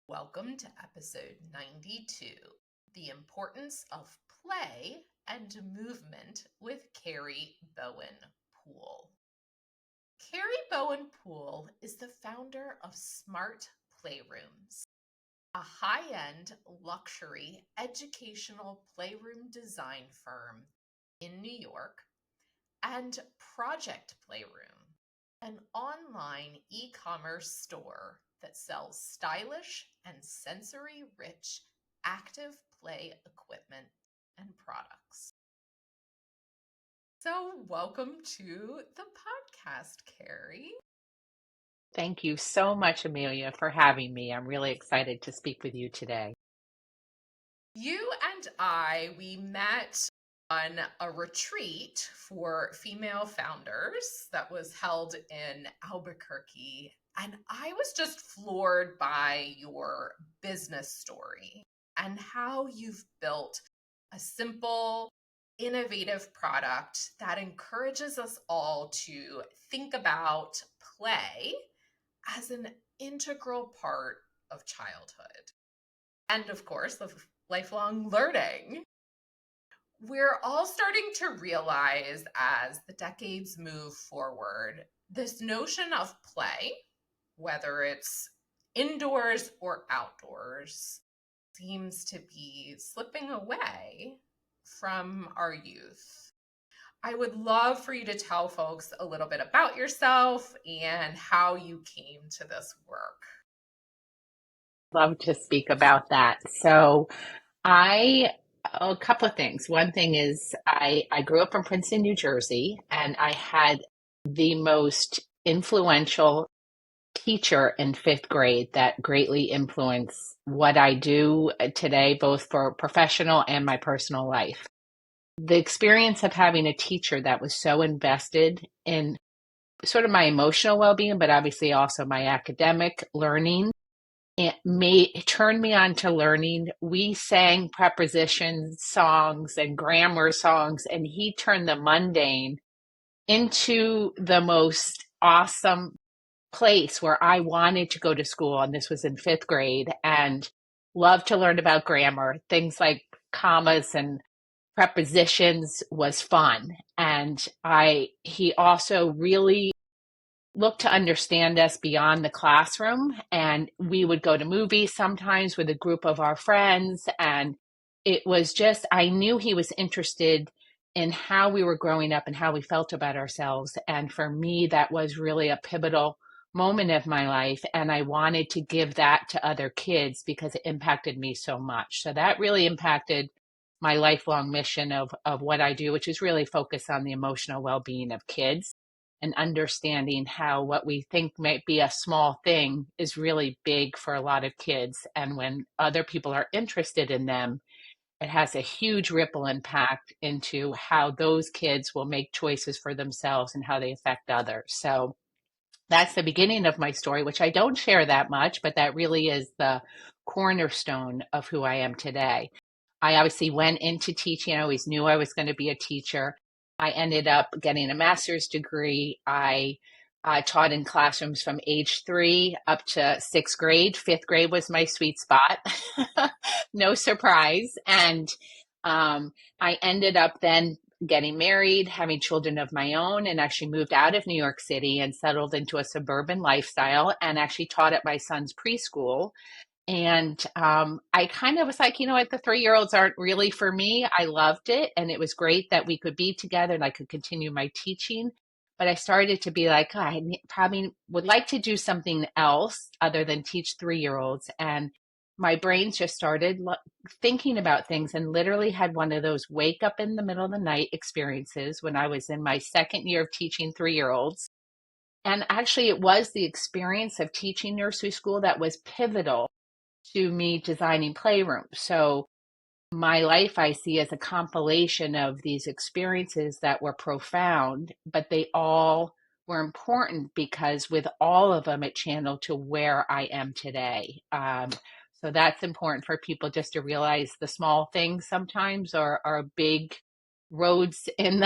Welcome to episode 92, The Importance of Play and Movement with Karri Bowen-Poole. Karri Bowen-Poole is the founder of Smart Playrooms, a high-end luxury educational playroom design firm in New York, and Project Playroom, an online e-commerce store that sells stylish and sensory-rich active play equipment and products. So welcome to the podcast, Karri. Thank you so much, Amelia, for having me. I'm really excited to speak with you today. You and we met on a retreat for female founders that was held in Albuquerque. And I was just floored by your business story and how you've built a simple, innovative product that encourages us all to think about play as an integral part of childhood. And of course, the lifelong learning. We're all starting to realize as the decades move forward, this notion of play, whether it's indoors or outdoors, seems to be slipping away from our youth. I would love for you to tell folks a little bit about yourself and how you came to this work. Love to speak about that. A couple of things. One thing is I grew up in Princeton, New Jersey, and I had the most influential teacher in fifth grade that greatly influenced what I do today, both for professional and my personal life. The experience of having a teacher that was so invested in sort of my emotional well-being, but obviously also my academic learning, it turned me on to learning. We sang preposition songs and grammar songs, and he turned the mundane into the most awesome place where I wanted to go to school. And this was in fifth grade, and loved to learn about grammar. Things like commas and prepositions was fun. And he also really looked to understand us beyond the classroom, and we would go to movies sometimes with a group of our friends, and it was just, I knew he was interested in how we were growing up and how we felt about ourselves. And for me, that was really a pivotal moment of my life, and I wanted to give that to other kids because it impacted me so much. So that really impacted my lifelong mission of what I do, which is really focused on the emotional well-being of kids and understanding how what we think might be a small thing is really big for a lot of kids. And when other people are interested in them, it has a huge ripple impact into how those kids will make choices for themselves and how they affect others. So that's the beginning of my story, which I don't share that much, but that really is the cornerstone of who I am today. I obviously went into teaching. I always knew I was going to be a teacher. I ended up getting a master's degree. I taught in classrooms from age 3 up to 6th grade. 5th grade was my sweet spot. No surprise. And I ended up then getting married, having children of my own, and actually moved out of New York City and settled into a suburban lifestyle and actually taught at my son's preschool. And I kind of was like, you know what, the 3-year-olds aren't really for me. I loved it. And it was great that we could be together and I could continue my teaching. But I started to be like, oh, probably would like to do something else other than teach 3-year-olds. And my brain just started thinking about things, and literally had one of those wake up in the middle of the night experiences when I was in my second year of teaching 3-year-olds. And actually, it was the experience of teaching nursery school that was pivotal to me designing Playroom. So my life I see as a compilation of these experiences that were profound, but they all were important because with all of them, it channeled to where I am today. So that's important for people just to realize the small things sometimes are big roads in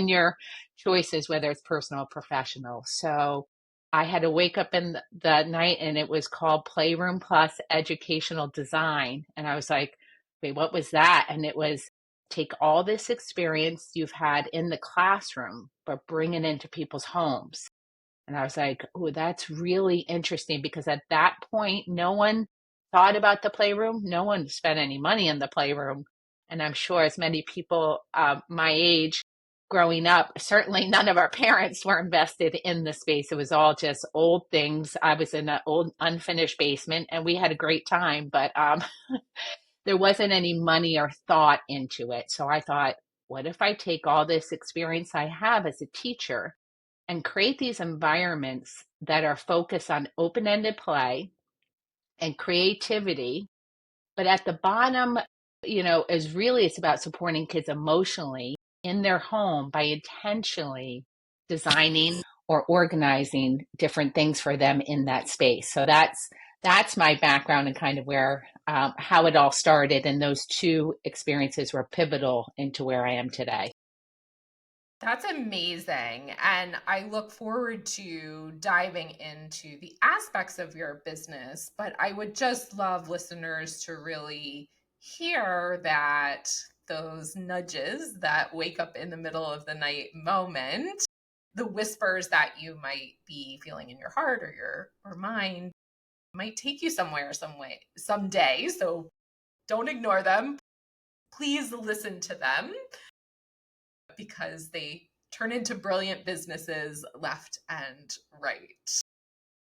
your choices, whether it's personal or professional. So I had to wake up in the night and it was called Playroom Plus Educational Design. And I was like, wait, what was that? And it was take all this experience you've had in the classroom, but bring it into people's homes. And I was like, oh, that's really interesting because at that point, no one thought about the playroom. No one spent any money in the playroom. And I'm sure as many people my age growing up, certainly none of our parents were invested in the space. It was all just old things. I was in an old unfinished basement and we had a great time, but there wasn't any money or thought into it. So I thought, what if I take all this experience I have as a teacher and create these environments that are focused on open-ended play and creativity, but at the bottom, is really it's about supporting kids emotionally in their home by intentionally designing or organizing different things for them in that space. So that's my background and kind of where how it all started, and those two experiences were pivotal into where I am today. That's amazing. And I look forward to diving into the aspects of your business. But I would just love listeners to really hear that those nudges that wake up in the middle of the night moment, the whispers that you might be feeling in your heart or your or mind might take you somewhere some way someday. So don't ignore them. Please listen to them because they turn into brilliant businesses left and right.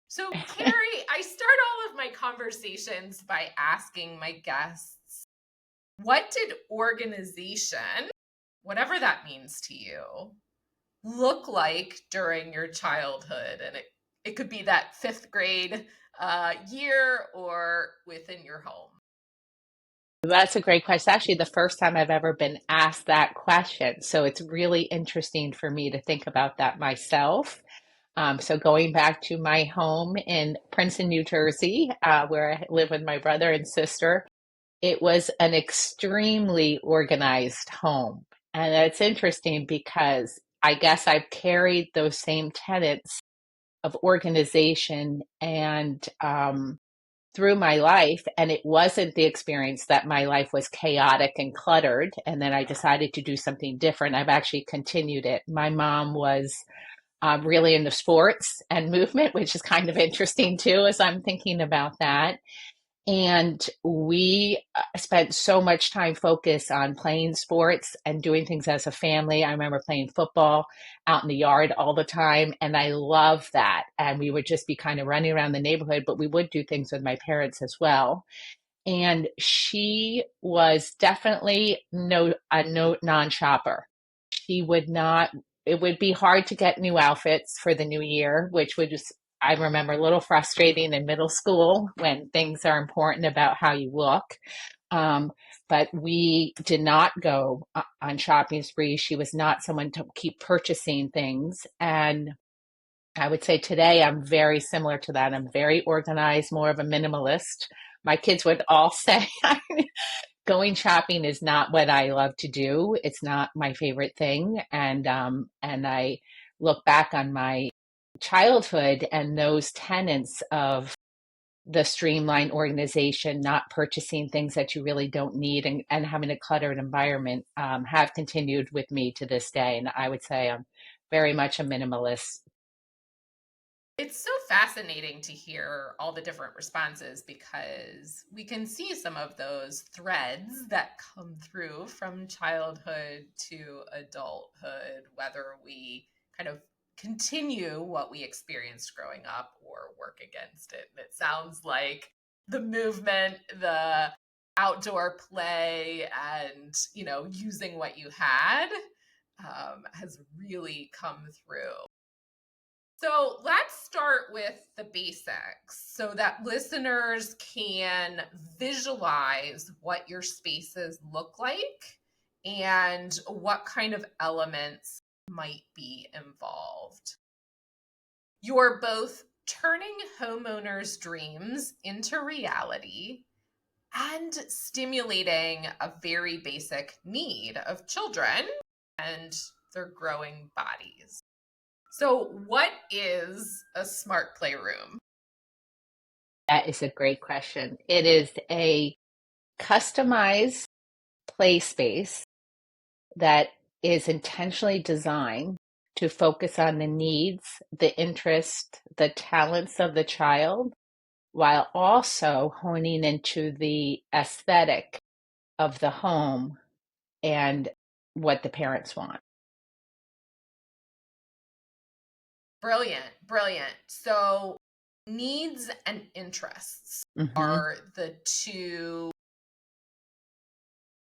So, Karri, I start all of my conversations by asking my guests, what did organization, whatever that means to you, look like during your childhood? And it could be that fifth grade year or within your home. That's a great question. It's actually the first time I've ever been asked that question. So it's really interesting for me to think about that myself. So going back to my home in Princeton, New Jersey, where I live with my brother and sister, it was an extremely organized home. And it's interesting because I guess I've carried those same tenets of organization and through my life, and it wasn't the experience that my life was chaotic and cluttered and then I decided to do something different. I've actually continued it. My mom was really into sports and movement, which is kind of interesting too as I'm thinking about that. And we spent so much time focused on playing sports and doing things as a family. I remember playing football out in the yard all the time, and I love that. And we would just be kind of running around the neighborhood, but we would do things with my parents as well. And she was definitely no non-shopper. She would not, it would be hard to get new outfits for the new year, which would just, I remember, a little frustrating in middle school when things are important about how you look. Um, but we did not go on shopping sprees. She was not someone to keep purchasing things. And I would say today I'm very similar to that. I'm very organized, more of a minimalist. My kids would all say going shopping is not what I love to do. It's not my favorite thing. And I look back on my childhood and those tenets of the streamlined organization, not purchasing things that you really don't need, and having a cluttered environment have continued with me to this day. And I would say I'm very much a minimalist. It's so fascinating to hear all the different responses because we can see some of those threads that come through from childhood to adulthood, whether we kind of continue what we experienced growing up or work against it. And it sounds like the movement, the outdoor play, and using what you had has really come through. So let's start with the basics so that listeners can visualize what your spaces look like and what kind of elements might be involved. You're both turning homeowners' dreams into reality and stimulating a very basic need of children and their growing bodies. So, what is a smart playroom? That is a great question. It is a customized play space that is intentionally designed to focus on the needs, the interest, the talents of the child, while also honing into the aesthetic of the home and what the parents want. Brilliant, brilliant. So, needs and interests Hmm. are the two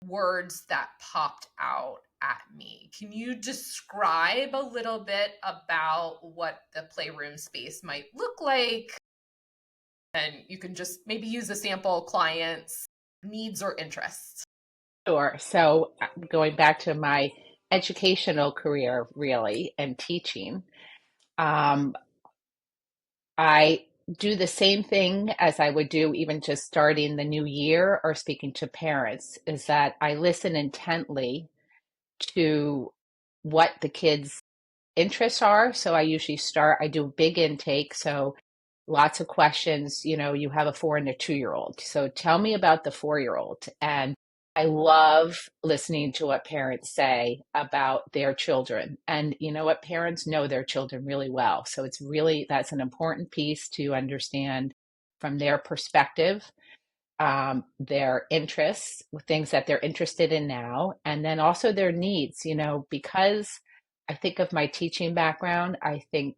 words that popped out at me. Can you describe a little bit about what the playroom space might look like? And you can just maybe use a sample client's needs or interests. Sure. So, going back to my educational career, really, and teaching, um, I do the same thing as I would do even just starting the new year or speaking to parents, is that I listen intently to what the kids' interests are. So I do big intake. So lots of questions. You have a 4 and a 2-year old. So tell me about the 4-year old. And I love listening to what parents say about their children. And you know what? Parents know their children really well. So that's an important piece to understand from their perspective, their interests, things that they're interested in now, and then also their needs, because I think of my teaching background, I think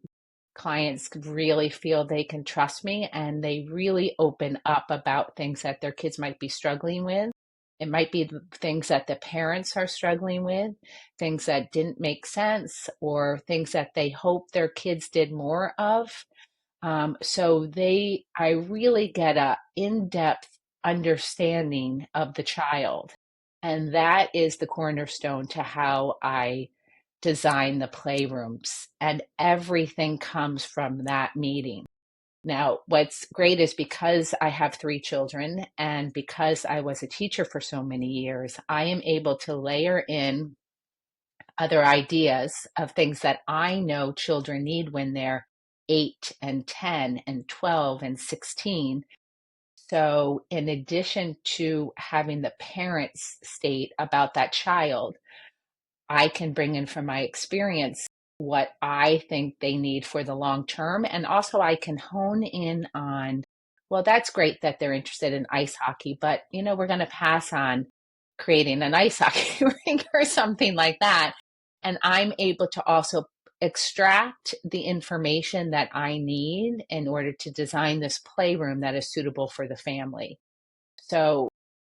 clients really feel they can trust me and they really open up about things that their kids might be struggling with. It might be the things that the parents are struggling with, things that didn't make sense, or things that they hope their kids did more of. I really get a in-depth understanding of the child. And that is the cornerstone to how I design the playrooms. And everything comes from that meeting. Now, what's great is because I have 3 children and because I was a teacher for so many years, I am able to layer in other ideas of things that I know children need when they're 8 and 10 and 12 and 16. So, in addition to having the parents state about that child, I can bring in from my experience what I think they need for the long term. And also, I can hone in on, well, that's great that they're interested in ice hockey, but we're going to pass on creating an ice hockey rink or something like that. And I'm able to also extract the information that I need in order to design this playroom that is suitable for the family. So,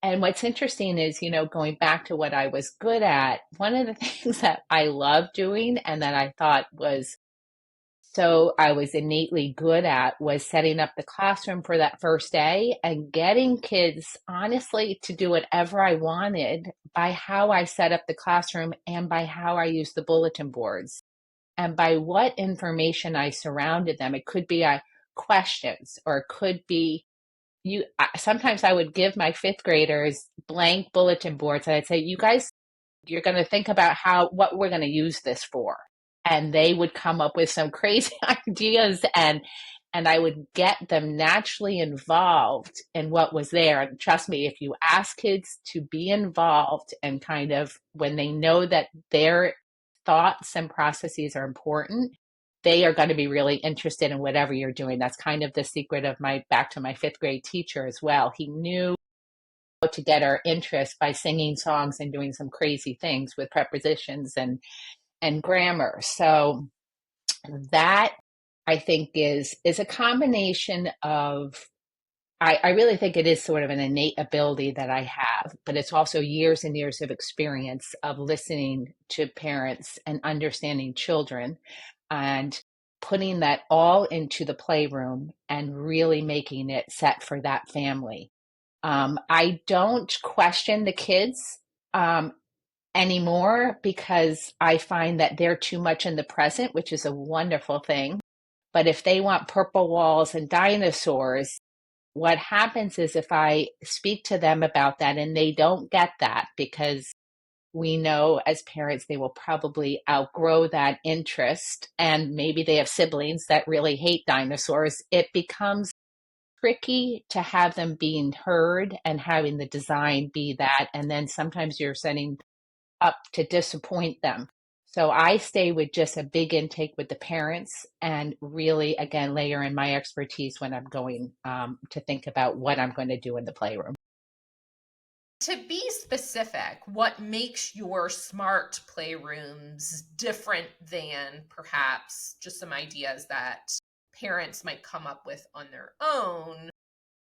and what's interesting is, going back to what I was good at, one of the things that I love doing and that I thought I was innately good at was setting up the classroom for that first day and getting kids, honestly, to do whatever I wanted by how I set up the classroom and by how I use the bulletin boards and by what information I surrounded them. It could be questions, or it could be sometimes I would give my fifth graders blank bulletin boards and I'd say, you guys, you're going to think about what we're going to use this for. And they would come up with some crazy ideas, and I would get them naturally involved in what was there. And trust me, if you ask kids to be involved and kind of when they know that their thoughts and processes are important, they are going to be really interested in whatever you're doing. That's kind of the secret of back to my fifth grade teacher as well. He knew how to get our interest by singing songs and doing some crazy things with prepositions and grammar. So that I think is a combination of I really think it is sort of an innate ability that I have, but it's also years and years of experience of listening to parents and understanding children and putting that all into the playroom and really making it set for that family. I don't question the kids anymore because I find that they're too much in the present, which is a wonderful thing. But if they want purple walls and dinosaurs, what happens is if I speak to them about that and they don't get that because We know as parents they will probably outgrow that interest, and maybe they have siblings that really hate dinosaurs. It becomes tricky to have them being heard and having the design be that. And then sometimes you're setting up to disappoint them. So I stay with just a big intake with the parents and really, again, layer in my expertise when I'm going to think about what I'm going to do in the playroom. To be specific, what makes your smart playrooms different than perhaps just some ideas that parents might come up with on their own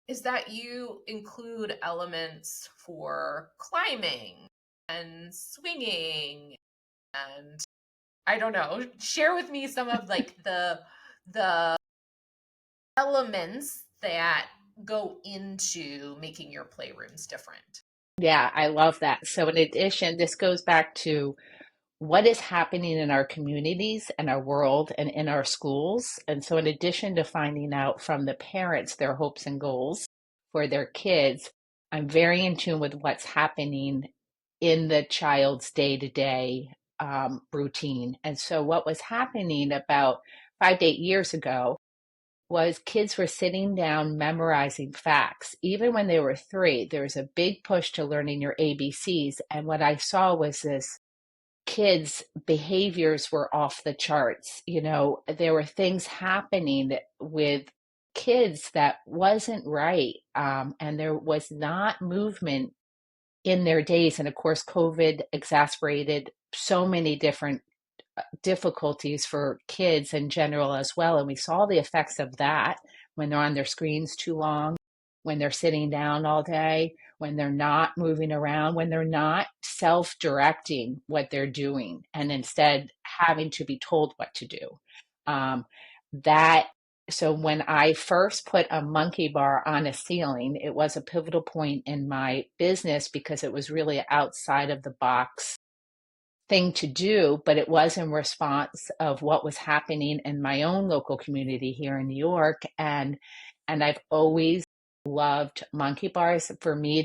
is that you include elements for climbing and swinging and I don't know, share with me some of like the elements that go into making your playrooms different. Yeah, I love that. So, in addition, this goes back to what is happening in our communities and our world and in our schools. And so, in addition to finding out from the parents their hopes and goals for their kids, I'm very in tune with what's happening in the child's day to day routine. And so, what was happening about 5 to 8 years ago was kids were sitting down memorizing facts. Even when they were 3, there was a big push to learning your ABCs. And what I saw was this kids' behaviors were off the charts. You know, there were things happening with kids that wasn't right. And there was not movement in their days. And of course, COVID exacerbated so many different difficulties for kids in general as well. And we saw the effects of that when they're on their screens too long, when they're sitting down all day, when they're not moving around, when they're not self directing what they're doing, and instead having to be told what to do. Um, that so when I first put a monkey bar on a ceiling, it was a pivotal point in my business because it was really outside of the box thing to do, but it was in response of what was happening in my own local community here in New York. And I've always loved monkey bars. For me,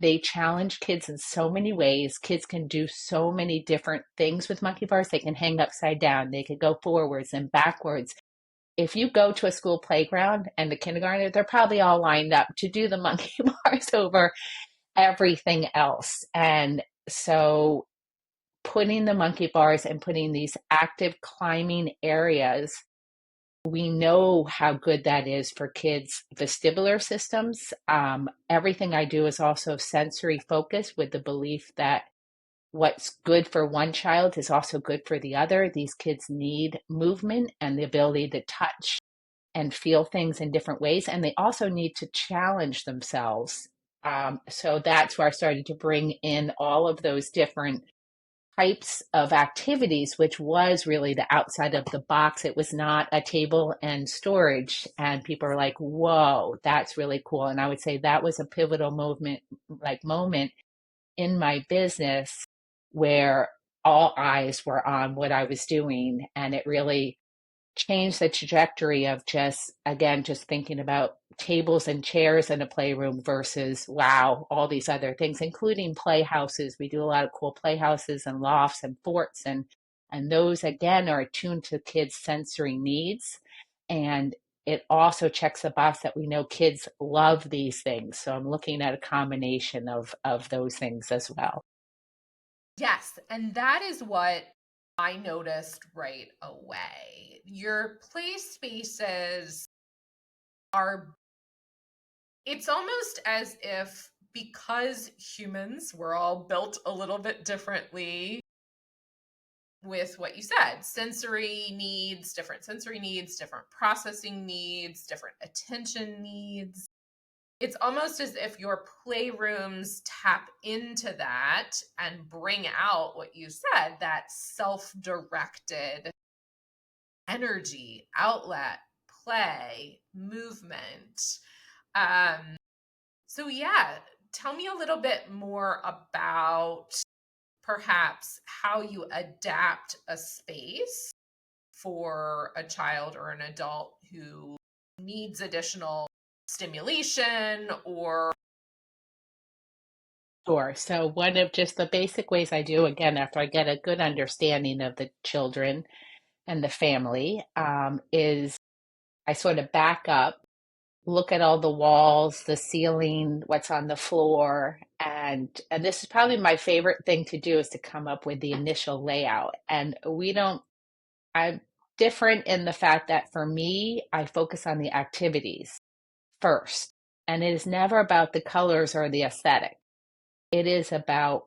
they challenge kids in so many ways. Kids can do so many different things with monkey bars. They can hang upside down, they could go forwards and backwards. If you go to a school playground and the kindergartner, they're probably all lined up to do the monkey bars over everything else. And so putting the monkey bars and putting these active climbing areas, we know how good that is for kids' vestibular systems. Everything I do is also sensory focused with the belief that what's good for one child is also good for the other. These kids need movement and the ability to touch and feel things in different ways. And they also need to challenge themselves. So that's where I started to bring in all of those different types of activities, which was really the outside of the box. It was not a table and storage. And people are like, whoa, that's really cool. And I would say that was a pivotal moment in my business where all eyes were on what I was doing. And it really change the trajectory of just again just thinking about tables and chairs in a playroom versus wow all these other things including playhouses. We do a lot of cool playhouses and lofts and forts, and those again are attuned to kids sensory needs. And it also checks the box that we know kids love these things, so I'm looking at a combination of those things as well. Yes, and that is what I noticed right away. Your play spaces are, it's almost as if because humans were all built a little bit differently with what you said, sensory needs, different processing needs, different attention needs. It's almost as if your playrooms tap into that and bring out what you said, that self-directed energy, outlet, play, movement. Um, so yeah, tell me a little bit more about perhaps how you adapt a space for a child or an adult who needs additional stimulation or Sure. So one of just the basic ways I do, again, after I get a good understanding of the children and the family, is I sort of back up, look at all the walls, the ceiling, what's on the floor, and this is probably my favorite thing to do is to come up with the initial layout. And we don't, I'm different in the fact that for me, I focus on the activities first. And it is never about the colors or the aesthetic. It is about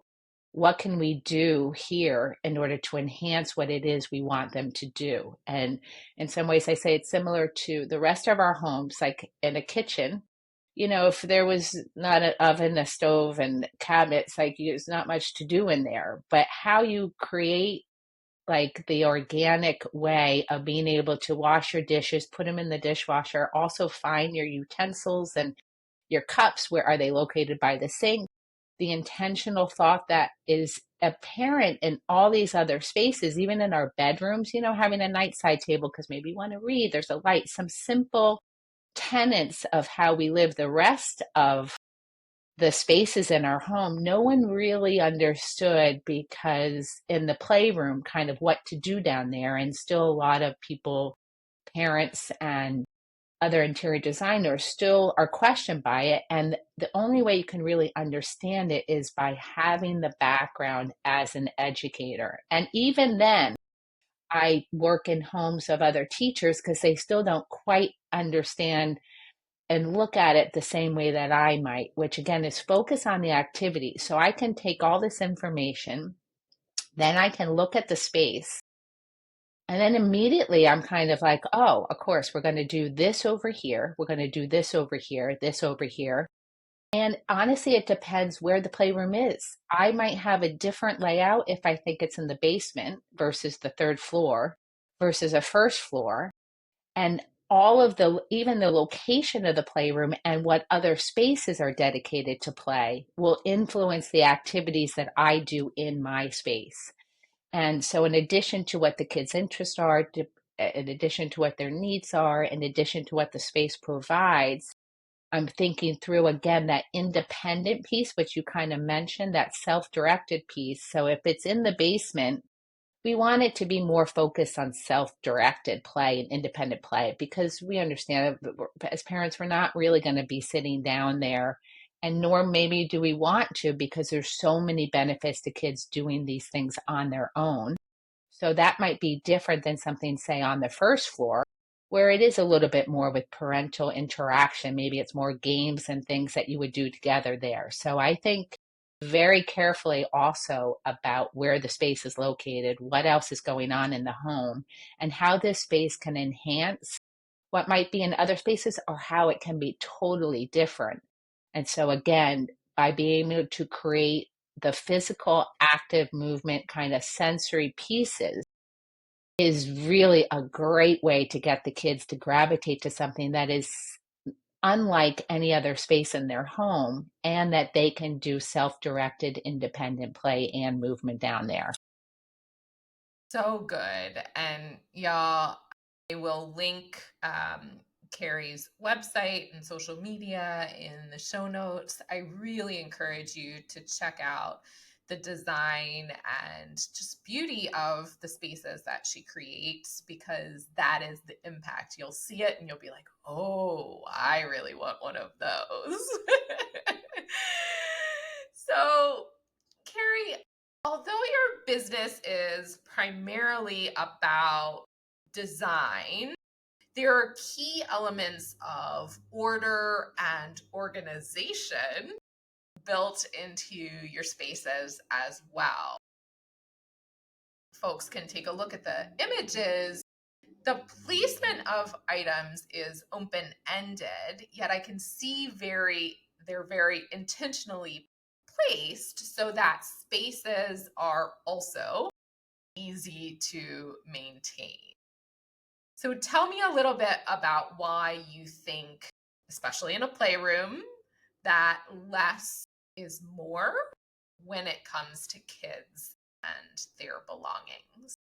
what can we do here in order to enhance what it is we want them to do. And in some ways, I say it's similar to the rest of our homes, like in a kitchen. If there was not an oven, a stove, and cabinets, like there's not much to do in there. But how you create like the organic way of being able to wash your dishes, put them in the dishwasher, also find your utensils and your cups, where are they located by the sink? The intentional thought that is apparent in all these other spaces, even in our bedrooms, having a nightside table because maybe you want to read, there's a light, some simple tenets of how we live the rest of the spaces in our home, no one really understood because in the playroom, kind of what to do down there. And still, a lot of people, parents, and other interior designers still are questioned by it. And the only way you can really understand it is by having the background as an educator. And even then, I work in homes of other teachers because they still don't quite understand and look at it the same way that I might, which again is focus on the activity. So I can take all this information, then I can look at the space, and then immediately I'm kind of like, oh, of course, we're going to do this over here. We're going to do this over here, this over here. And honestly, it depends where the playroom is. I might have a different layout if I think it's in the basement versus the third floor versus a first floor. And all of even the location of the playroom and what other spaces are dedicated to play will influence the activities that I do in my space. And so, in addition to what the kids' interests are, in addition to what their needs are, in addition to what the space provides, I'm thinking through again that independent piece, which you kind of mentioned, that self directed piece. So, if it's in the basement, we want it to be more focused on self-directed play and independent play because we understand that as parents, we're not really going to be sitting down there, and nor maybe do we want to because there's so many benefits to kids doing these things on their own. So that might be different than something, say, on the first floor, where it is a little bit more with parental interaction. Maybe it's more games and things that you would do together there. So I think very carefully also about where the space is located, what else is going on in the home, and how this space can enhance what might be in other spaces or how it can be totally different. And so, again, by being able to create the physical, active movement, kind of sensory pieces is really a great way to get the kids to gravitate to something that is unlike any other space in their home and that they can do self-directed independent play and movement down there. So good. And y'all, I will link Karri's website and social media in the show notes. I really encourage you to check out the design and just beauty of the spaces that she creates because that is the impact. You'll see it and you'll be like, oh, I really want one of those. So, Karri, although your business is primarily about design, there are key elements of order and organization built into your spaces as well. Folks can take a look at the images. The placement of items is open-ended, yet I can see they're very intentionally placed so that spaces are also easy to maintain. So tell me a little bit about why you think, especially in a playroom, that less is more when it comes to kids and their belongings.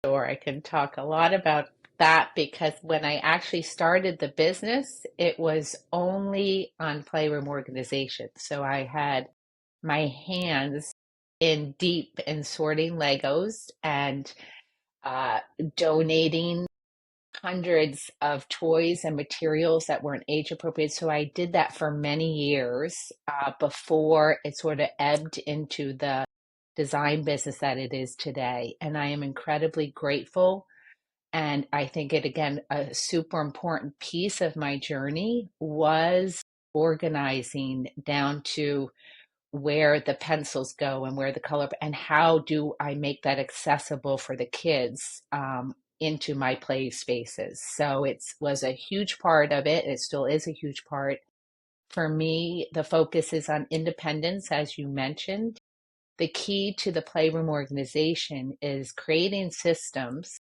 Sure, I can talk a lot about that because when I actually started the business, it was only on playroom organization. So I had my hands in deep in sorting Legos and uh, donating hundreds of toys and materials that weren't age appropriate. So I did that for many years before it sort of ebbed into the design business that it is today. And I am incredibly grateful. And I think it, again, a super important piece of my journey was organizing down to where the pencils go and where the color and how do I make that accessible for the kids into my play spaces. So it was a huge part of it. It still is a huge part. For me, the focus is on independence, as you mentioned. The key to the Playroom organization is creating systems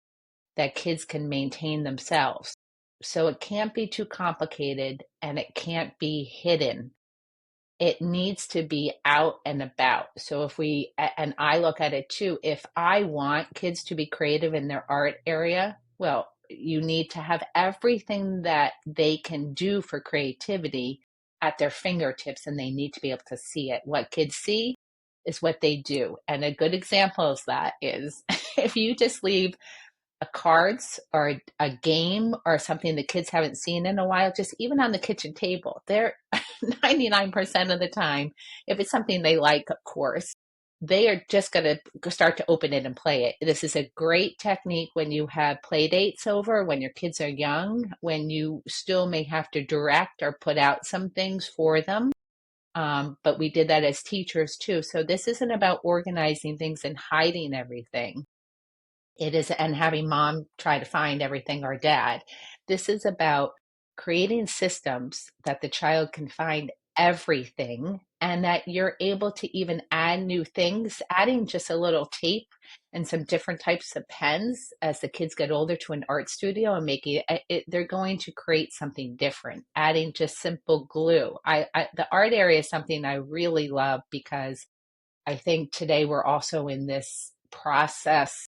that kids can maintain themselves. So it can't be too complicated and it can't be hidden. It needs to be out and about. So if we, and I look at it too, if I want kids to be creative in their art area, well, you need to have everything that they can do for creativity at their fingertips, and they need to be able to see it. What kids see is what they do. And a good example of that is if you just leave a cards or a game or something the kids haven't seen in a while, just even on the kitchen table, they're 99% of the time, if it's something they like, of course, they are just going to start to open it and play it. This is a great technique when you have play dates over, when your kids are young, when you still may have to direct or put out some things for them. But we did that as teachers too. So this isn't about organizing things and hiding everything. It is, and having mom try to find everything or dad. This is about creating systems that the child can find everything and that you're able to even add new things, adding just a little tape and some different types of pens as the kids get older to an art studio and making it, they're going to create something different, adding just simple glue. The art area is something I really love because I think today we're also in this process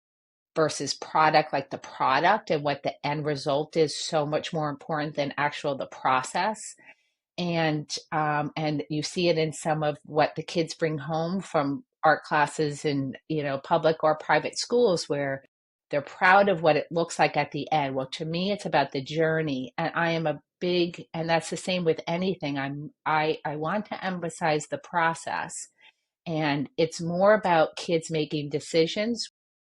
versus product, like the product and what the end result is so much more important than actual the process. And you see it in some of what the kids bring home from art classes in, public or private schools, where they're proud of what it looks like at the end. Well, to me it's about the journey, and I am a big, and that's the same with anything. I want to emphasize the process, and it's more about kids making decisions.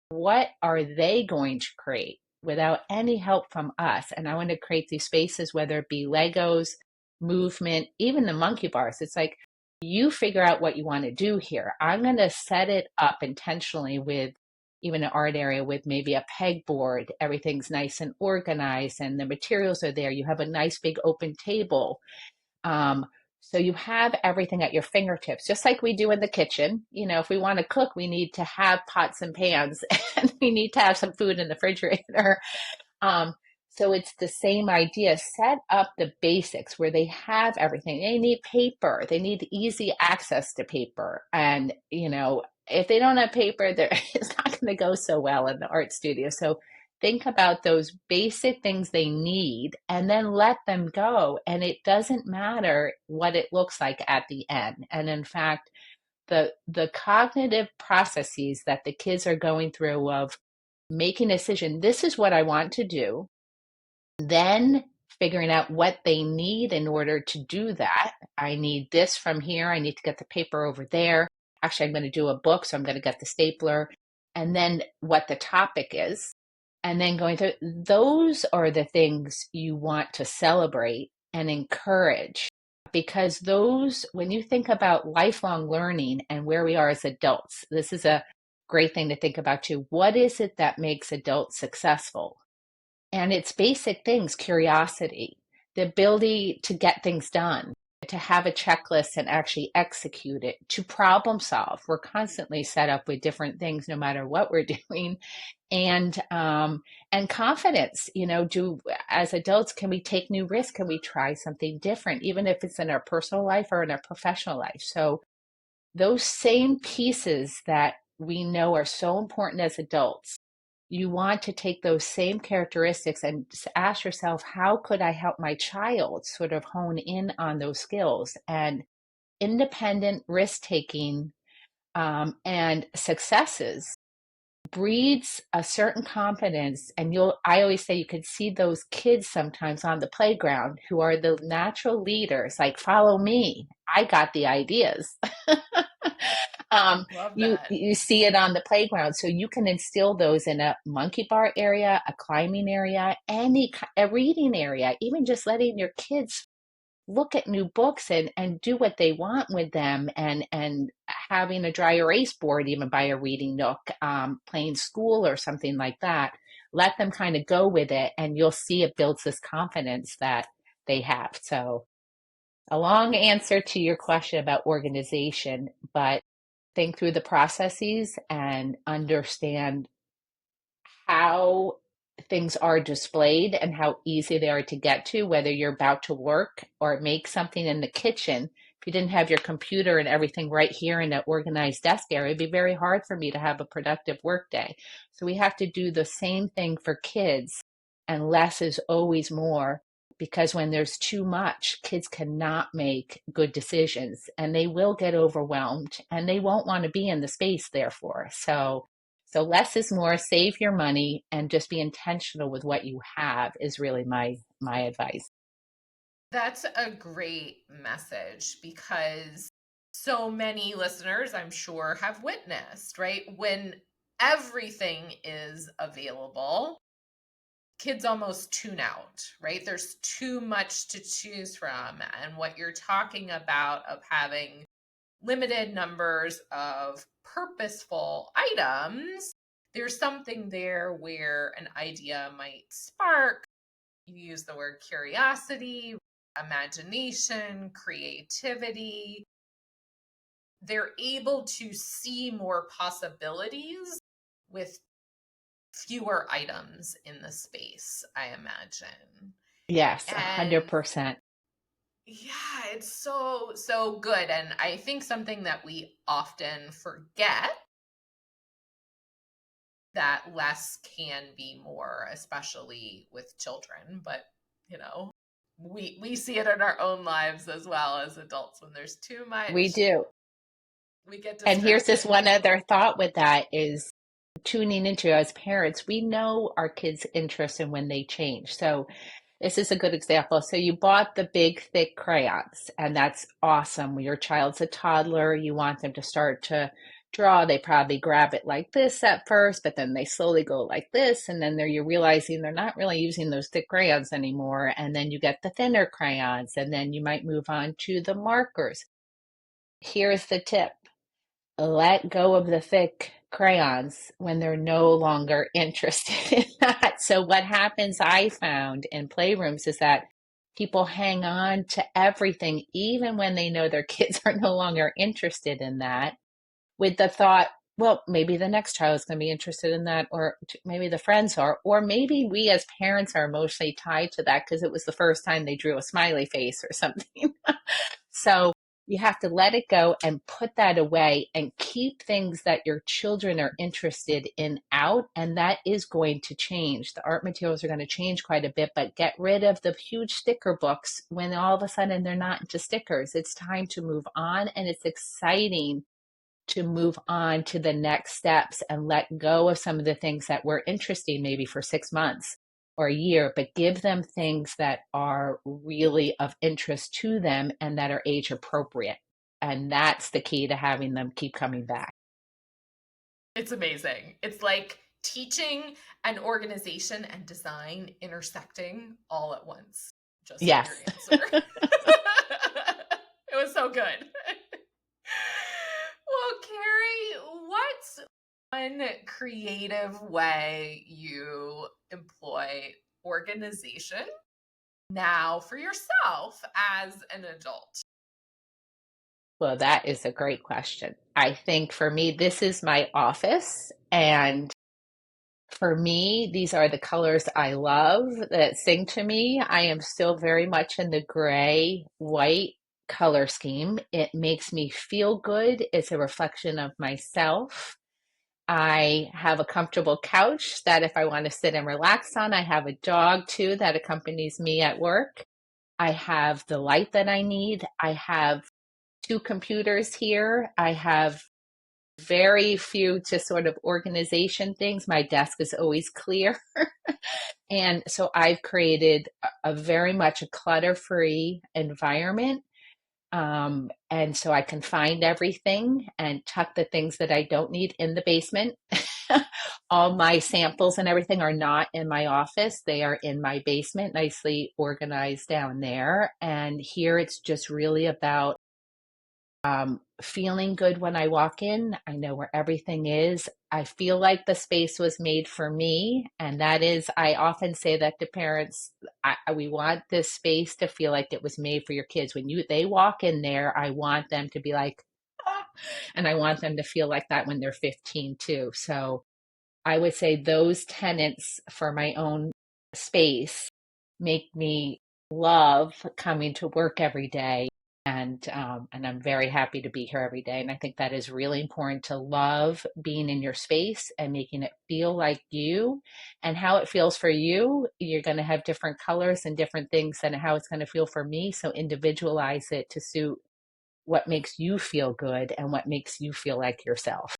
What are they going to create without any help from us? And I want to create these spaces, whether it be Legos, movement, even the monkey bars. It's like, you figure out what you want to do here. I'm going to set it up intentionally with even an art area with maybe a pegboard. Everything's nice and organized and the materials are there. You have a nice big open table. So you have everything at your fingertips, just like we do in the kitchen. If we want to cook, we need to have pots and pans and we need to have some food in the refrigerator. Um, so it's the same idea. Set up the basics where they have everything. They need paper. They need easy access to paper. And, if they don't have paper, it's not going to go so well in the art studio. So think about those basic things they need and then let them go. And it doesn't matter what it looks like at the end. And in fact, the cognitive processes that the kids are going through of making a decision, this is what I want to do, then figuring out what they need in order to do that. I need this from here. I need to get the paper over there. Actually, I'm going to do a book, so I'm going to get the stapler. And then what the topic is. And then going through, those are the things you want to celebrate and encourage. Because those, when you think about lifelong learning and where we are as adults, this is a great thing to think about too. What is it that makes adults successful? And it's basic things: curiosity, the ability to get things done, to have a checklist and actually execute it, to problem solve. We're constantly set up with different things no matter what we're doing. And confidence, do as adults, can we take new risks? Can we try something different, even if it's in our personal life or in our professional life? So those same pieces that we know are so important as adults, you want to take those same characteristics and ask yourself, how could I help my child sort of hone in on those skills? And independent risk taking and successes breeds a certain confidence. And I always say you could see those kids sometimes on the playground who are the natural leaders, like, follow me, I got the ideas. um, Love you that. you see it on the playground, so you can instill those in a monkey bar area, a climbing area, a reading area, even just letting your kids look at new books and do what they want with them, and having a dry erase board even by a reading nook, playing school or something like that. Let them kind of go with it, and you'll see it builds this confidence that they have. So a long answer to your question about organization, but think through the processes and understand how things are displayed and how easy they are to get to, whether you're about to work or make something in the kitchen. If you didn't have your computer and everything right here in an organized desk area, it'd be very hard for me to have a productive work day. So we have to do the same thing for kids, and less is always more, because when there's too much, kids cannot make good decisions and they will get overwhelmed and they won't want to be in the space, therefore. So less is more, save your money, and just be intentional with what you have is really my advice. That's a great message because so many listeners, I'm sure, have witnessed, right? When everything is available, kids almost tune out, right? There's too much to choose from. And what you're talking about of having limited numbers of purposeful items, there's something there where an idea might spark. You use the word curiosity, imagination, creativity. They're able to see more possibilities with fewer items in the space, I imagine. Yes, And 100%. yeah, it's so good. And I think something that we often forget, that less can be more, especially with children. But you know, we see it in our own lives as well as adults. When there's too We much, do. we get And here's this distracted. one other thought with that is tuning into, as parents, we know our kids' interests and when they change. So this is a good example. So you bought the big, thick crayons, and that's awesome. Your child's a toddler. You want them to start to draw. They probably grab it like this at first, but then they slowly go like this. And then you're realizing they're not really using those thick crayons anymore. And then you get the thinner crayons, and then you might move on to the markers. Here's the tip: let go of the thick crayons when they're no longer interested in that. So what happens, I found in playrooms, is that people hang on to everything even when they know their kids are no longer interested in that, with the thought, well, maybe the next child is going to be interested in that, or maybe the friends are, or maybe we as parents are emotionally tied to that because it was the first time they drew a smiley face or something. So you have to let it go and put that away and keep things that your children are interested in out. And that is going to change. The art materials are going to change quite a bit, but get rid of the huge sticker books when all of a sudden they're not into stickers. It's time to move on, and it's exciting to move on to the next steps and let go of some of the things that were interesting maybe for 6 months or a year, but give them things that are really of interest to them and that are age appropriate. And that's the key to having them keep coming back. It's amazing. It's like teaching and organization and design intersecting all at once, just in your Yes. answer. It was so good. Well, Karri, what's one creative way you employ organization now for yourself as an adult? Well, that is a great question. I think for me, this is my office. And for me, these are the colors I love that sing to me. I am still very much in the gray, white color scheme. It makes me feel good. It's a reflection of myself. I have a comfortable couch that if I want to sit and relax on, I have a dog too that accompanies me at work. I have the light that I need. I have two computers here. I have very few just sort of organization things. My desk is always clear. And so I've created a very much a clutter-free environment. And so I can find everything and tuck the things that I don't need in the basement. All my samples and everything are not in my office. They are in my basement, nicely organized down there. And here it's just really about feeling good when I walk in. I know where everything is. I feel like the space was made for me. And that is, I often say that to parents, we want this space to feel like it was made for your kids. When they walk in there, I want them to be like, "Ah," and I want them to feel like that when they're 15 too. So I would say those tenants for my own space make me love coming to work every day. And I'm very happy to be here every day. And I think that is really important to love being in your space and making it feel like you and how it feels for you. You're going to have different colors and different things than how it's going to feel for me. So individualize it to suit what makes you feel good and what makes you feel like yourself.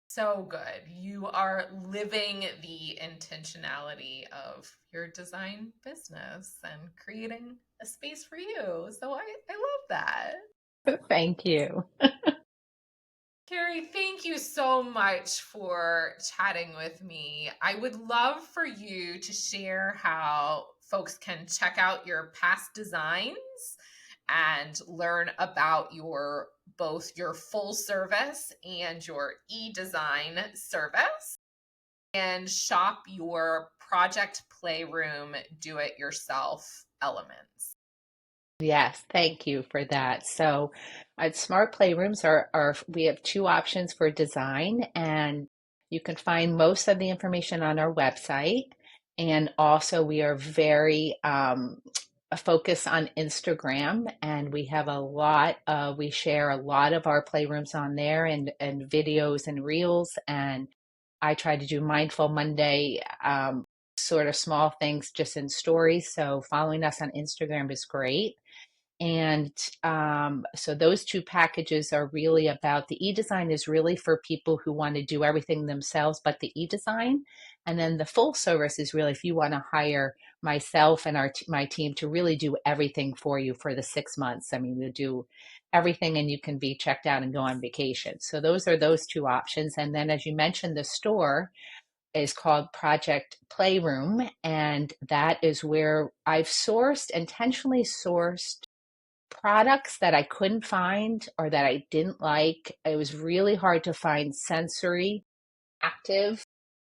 So good. You are living the intentionality of your design business and creating a space for you. So I love that. Thank you. Karri, thank you so much for chatting with me. I would love for you to share how folks can check out your past designs and learn about your both your full service and your e-design service and shop your project playroom do-it-yourself elements. Yes, thank you for that. So, smart playrooms are we have two options for design, and you can find most of the information on our website. And also, we are very focused on Instagram, and we have a lot. We share a lot of our playrooms on there, and videos and reels. And I try to do Mindful Monday. Sort of small things just in stories. So following us on Instagram is great. And so those two packages are really about the e-design is really for people who want to do everything themselves, but the e-design. And then the full service is really if you want to hire myself and my team to really do everything for you for the 6 months. I mean, we do everything and you can be checked out and go on vacation. So those are those two options. And then as you mentioned, the store is called Project Playroom. And that is where I've intentionally sourced products that I couldn't find or that I didn't like. It was really hard to find sensory, active,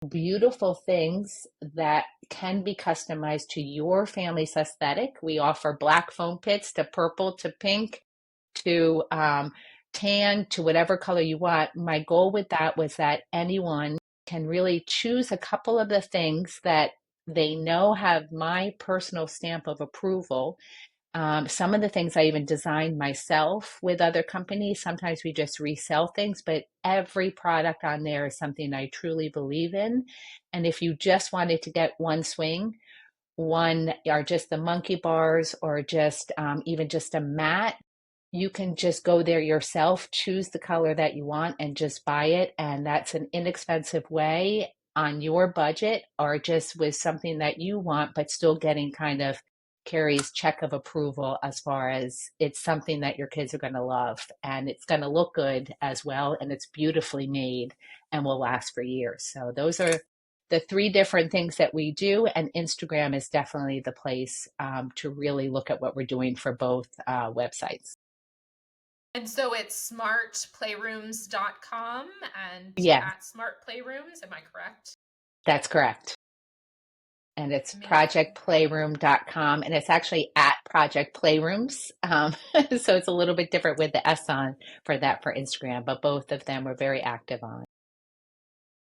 beautiful things that can be customized to your family's aesthetic. We offer black foam pits to purple to pink to tan to whatever color you want. My goal with that was that anyone can really choose a couple of the things that they know have my personal stamp of approval. Some of the things I even designed myself with other companies. Sometimes we just resell things, but every product on there is something I truly believe in. And if you just wanted to get one swing, one are just the monkey bars or just even just a mat, you can just go there yourself, choose the color that you want, and just buy it. And that's an inexpensive way on your budget or just with something that you want, but still getting kind of Carrie's check of approval as far as it's something that your kids are going to love and it's going to look good as well. And it's beautifully made and will last for years. So those are the three different things that we do. And Instagram is definitely the place to really look at what we're doing for both websites. And so it's smartplayrooms.com and Yeah, at Smart Playrooms, am I correct? that's correct. And it's Amazing. projectplayroom.com. And it's actually at Project Playrooms. So it's a little bit different with the S on for that for Instagram, but both of them we're very active on.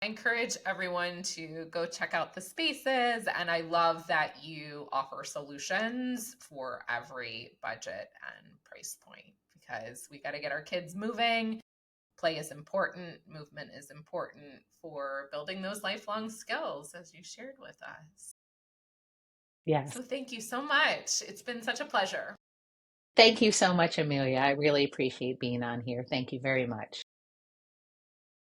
I encourage everyone to go check out the spaces, and I love that you offer solutions for every budget and price point because we got to get our kids moving. Play is important, movement is important for building those lifelong skills, as you shared with us. Yes. So, thank you so much. It's been such a pleasure. Thank you so much, Amelia. I really appreciate being on here. Thank you very much.